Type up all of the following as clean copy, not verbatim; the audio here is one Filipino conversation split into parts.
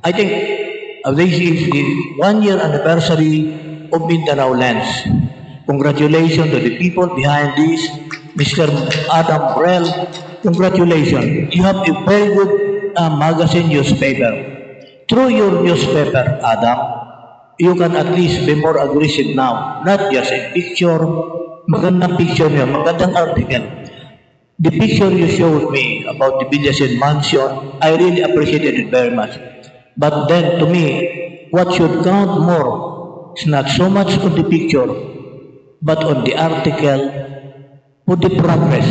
I think this is the 1 year anniversary of Mindanao Lens. Congratulations to the people behind this, Mr. Adam Brell. Congratulations. You have a very good magazine newspaper. Through your newspaper, Adam, you can at least be more aggressive now. Not just a picture, magandang picture niyo, magandang article. The picture you showed me about the Villasin Mansion, I really appreciated it very much. But then, to me, what should count more is not so much on the picture, but on the article, on the progress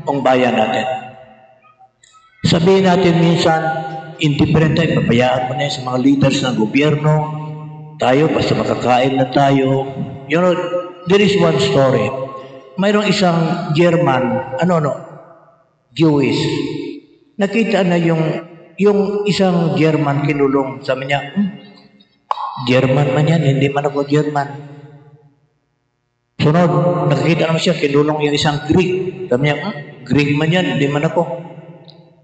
ng bayan natin. Sabihin natin minsan, indifferent tayo, pabayaan mo na sa mga leaders ng gobyerno, tayo, basta makakain na tayo. You know, there is one story. Mayroong isang German, Jewish. Nakita na yung isang German kinulong. Sabi niya, German man yan, hindi man ako German. Sunod, nakikita naman siya, kinulong yung isang Greek. Sabi niya, Greek man yan, hindi man ako.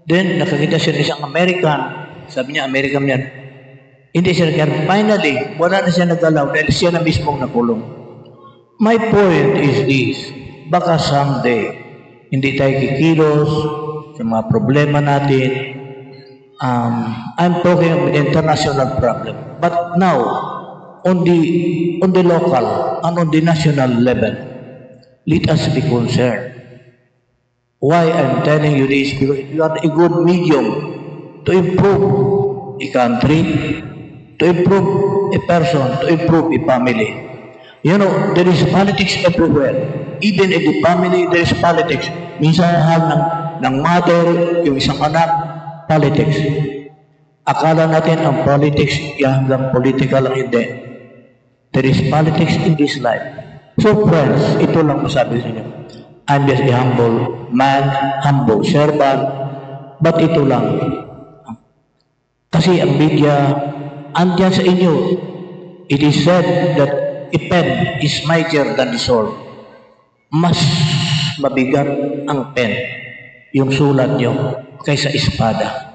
Then, nakakita siya ng isang American. Sabi niya, American yan. Hindi siya nagkaroon. Finally, wala na siya nagalaw dahil siya na mismong nakulong. My point is this, baka someday, hindi tayo kikilos sa mga problema natin. I'm talking about international problem. But now, on the local and on the national level, let us be concerned. Why I'm telling you this? Because you are a good medium to improve a country, to improve a person, to improve a family. You know, there is politics everywhere. Even in the family, there is politics. Minsan hal ng mother, yung isang anak, politics. Akala natin ang politics, hanggang political lang hindi. There is politics in this life. So friends, ito lang masabi sa inyo. I'm just a humble man, humble servant, but ito lang. Kasi ang media, andyan sa inyo. It is said that a pen is mightier than the sword. Mas mabigat ang pen, yung sulat nyo, kaysa espada.